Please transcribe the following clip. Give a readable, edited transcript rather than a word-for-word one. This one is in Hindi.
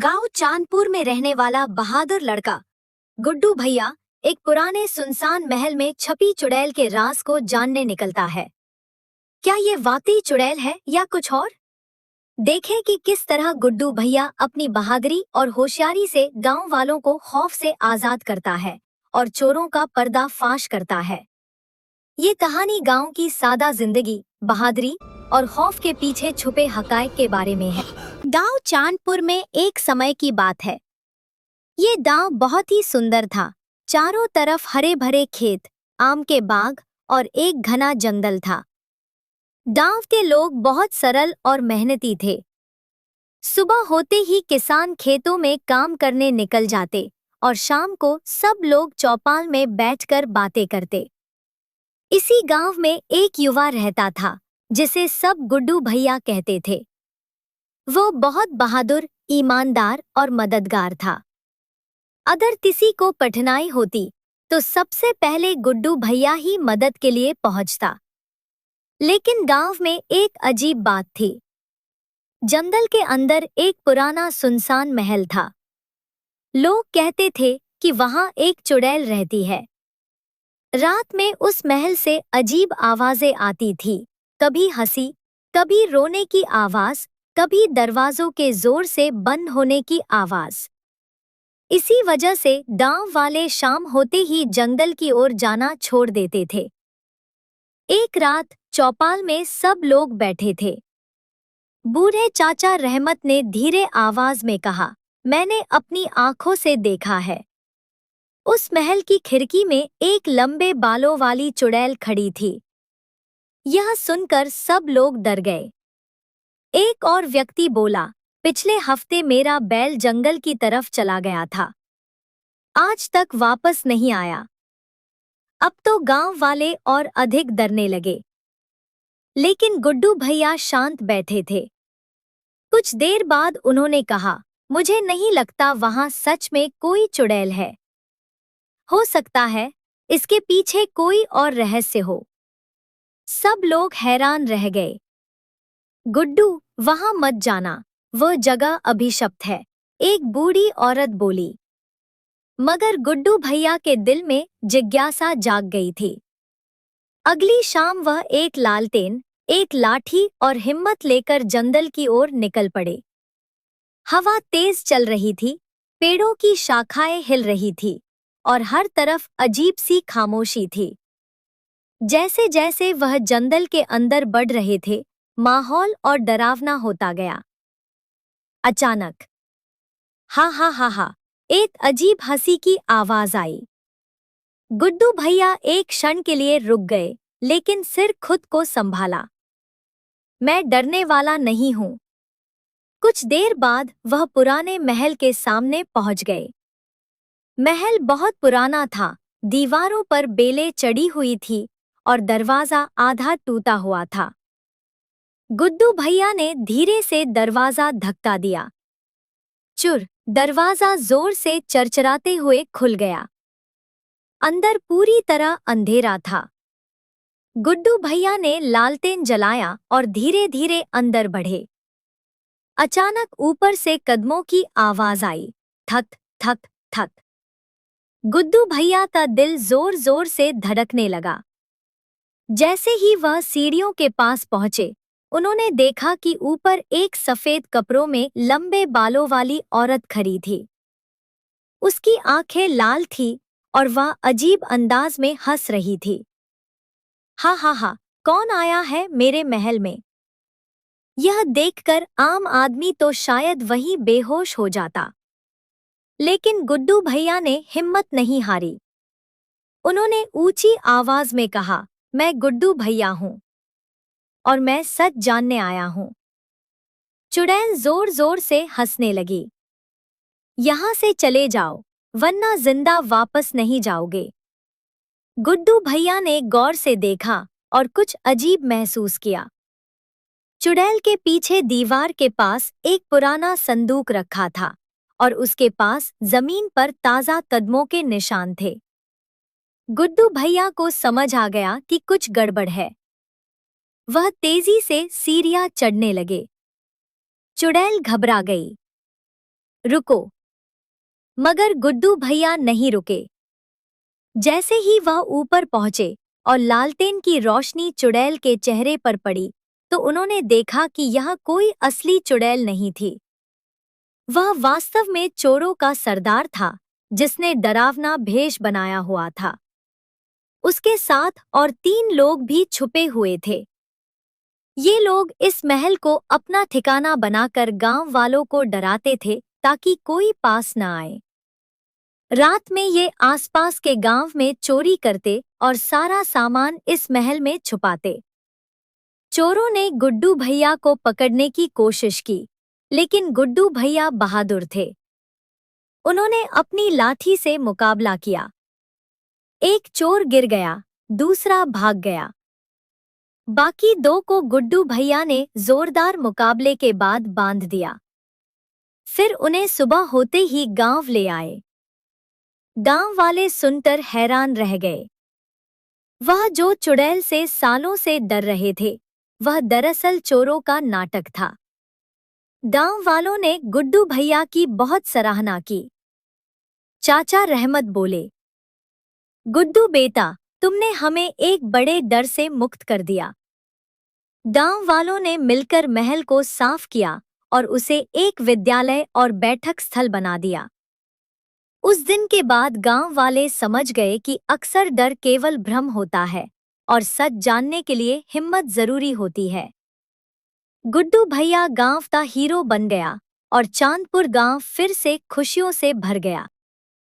गांव चांदपुर में रहने वाला बहादुर लड़का गुड्डू भैया एक पुराने सुनसान महल में छपी चुड़ैल के राज को जानने निकलता है। क्या ये वाकई चुड़ैल है या कुछ और? देखें कि किस तरह गुड्डू भैया अपनी बहादुरी और होशियारी से गांव वालों को खौफ से आजाद करता है और चोरों का पर्दाफाश करता है। ये कहानी गांव की सादा जिंदगी, बहादुरी और खौफ के पीछे छुपे हकायक के बारे में है। गांव चांदपुर में एक समय की बात है। ये गांव बहुत ही सुंदर था। चारों तरफ हरे भरे खेत, आम के बाग और एक घना जंगल था। गांव के लोग बहुत सरल और मेहनती थे। सुबह होते ही किसान खेतों में काम करने निकल जाते और शाम को सब लोग चौपाल में बैठकर बातें करते। इसी गांव में एक युवा रहता था जिसे सब गुड्डू भैया कहते थे। वो बहुत बहादुर, ईमानदार और मददगार था। अगर किसी को कठिनाई होती तो सबसे पहले गुड्डू भैया ही मदद के लिए पहुंचता। लेकिन गांव में एक अजीब बात थी। जंगल के अंदर एक पुराना सुनसान महल था। लोग कहते थे कि वहां एक चुड़ैल रहती है। रात में उस महल से अजीब आवाजें आती थी, कभी हंसी, कभी रोने की आवाज, कभी दरवाजों के जोर से बंद होने की आवाज। इसी वजह से गांव वाले शाम होते ही जंगल की ओर जाना छोड़ देते थे। एक रात चौपाल में सब लोग बैठे थे। बूढ़े चाचा रहमत ने धीरे आवाज में कहा, मैंने अपनी आंखों से देखा है। उस महल की खिड़की में एक लंबे बालों वाली चुड़ैल खड़ी थी। यह सुनकर सब लोग डर गए। एक और व्यक्ति बोला, पिछले हफ्ते मेरा बैल जंगल की तरफ चला गया था, आज तक वापस नहीं आया। अब तो गांव वाले और अधिक डरने लगे। लेकिन गुड्डू भैया शांत बैठे थे। कुछ देर बाद उन्होंने कहा, मुझे नहीं लगता वहां सच में कोई चुड़ैल है। हो सकता है इसके पीछे कोई और रहस्य हो। सब लोग हैरान रह गए। गुड्डू, वहां मत जाना, वह जगह अभिशप्त है, एक बूढ़ी औरत बोली। मगर गुड्डू भैया के दिल में जिज्ञासा जाग गई थी। अगली शाम वह एक लालटेन, एक लाठी और हिम्मत लेकर जंगल की ओर निकल पड़े। हवा तेज चल रही थी, पेड़ों की शाखाएं हिल रही थी और हर तरफ अजीब सी खामोशी थी। जैसे जैसे वह जंगल के अंदर बढ़ रहे थे, माहौल और डरावना होता गया। अचानक हा हा हा हा, एक अजीब हंसी की आवाज आई। गुड्डू भैया एक क्षण के लिए रुक गए, लेकिन फिर खुद को संभाला। मैं डरने वाला नहीं हूं। कुछ देर बाद वह पुराने महल के सामने पहुंच गए। महल बहुत पुराना था, दीवारों पर बेलें चढ़ी हुई थी और दरवाजा आधा टूटा हुआ था। गुड्डू भैया ने धीरे से दरवाजा धक्का दिया। चुर, दरवाजा जोर से चरचराते हुए खुल गया। अंदर पूरी तरह अंधेरा था। गुड्डू भैया ने लालटेन जलाया और धीरे धीरे अंदर बढ़े। अचानक ऊपर से कदमों की आवाज आई, थक थक थक। गुड्डू भैया का दिल जोर जोर से धड़कने लगा। जैसे ही वह सीढ़ियों के पास पहुंचे, उन्होंने देखा कि ऊपर एक सफेद कपड़ों में लंबे बालों वाली औरत खड़ी थी। उसकी आंखें लाल थीं और वह अजीब अंदाज में हंस रही थी। हा हा हा, कौन आया है मेरे महल में? यह देखकर आम आदमी तो शायद वहीं बेहोश हो जाता। लेकिन गुड्डू भैया ने हिम्मत नहीं हारी। उन्होंने ऊंची आवाज में कहा, मैं गुड्डू भैया हूं और मैं सच जानने आया हूं। चुड़ैल जोर जोर से हंसने लगी। यहां से चले जाओ, वरना जिंदा वापस नहीं जाओगे। गुड्डू भैया ने गौर से देखा और कुछ अजीब महसूस किया। चुड़ैल के पीछे दीवार के पास एक पुराना संदूक रखा था और उसके पास जमीन पर ताजा कदमों के निशान थे। गुड्डू भैया को समझ आ गया कि कुछ गड़बड़ है। वह तेजी से सीढ़ियां चढ़ने लगे। चुड़ैल घबरा गई। रुको। मगर गुड्डू भैया नहीं रुके। जैसे ही वह ऊपर पहुंचे और लालटेन की रोशनी चुड़ैल के चेहरे पर पड़ी, तो उन्होंने देखा कि यह कोई असली चुड़ैल नहीं थी। वह वास्तव में चोरों का सरदार था, जिसने डरावना भेष बनाया हुआ था। उसके साथ और 3 लोग भी छुपे हुए थे। ये लोग इस महल को अपना ठिकाना बनाकर गांव वालों को डराते थे ताकि कोई पास न आए। रात में ये आसपास के गांव में चोरी करते और सारा सामान इस महल में छुपाते। चोरों ने गुड्डू भैया को पकड़ने की कोशिश की, लेकिन गुड्डू भैया बहादुर थे। उन्होंने अपनी लाठी से मुकाबला किया। एक चोर गिर गया, दूसरा भाग गया। बाकी 2 को गुड्डू भैया ने जोरदार मुकाबले के बाद बांध दिया। फिर उन्हें सुबह होते ही गांव ले आए। गांव वाले सुनकर हैरान रह गए। वह जो चुड़ैल से सालों से डर रहे थे, वह दरअसल चोरों का नाटक था। गांव वालों ने गुड्डू भैया की बहुत सराहना की। चाचा रहमत बोले, गुड्डू बेटा, तुमने हमें एक बड़े डर से मुक्त कर दिया। गांव वालों ने मिलकर महल को साफ किया और उसे एक विद्यालय और बैठक स्थल बना दिया। उस दिन के बाद गांव वाले समझ गए कि अक्सर डर केवल भ्रम होता है और सच जानने के लिए हिम्मत जरूरी होती है। गुड्डू भैया गांव का हीरो बन गया और चांदपुर गांव फिर से खुशियों से भर गया।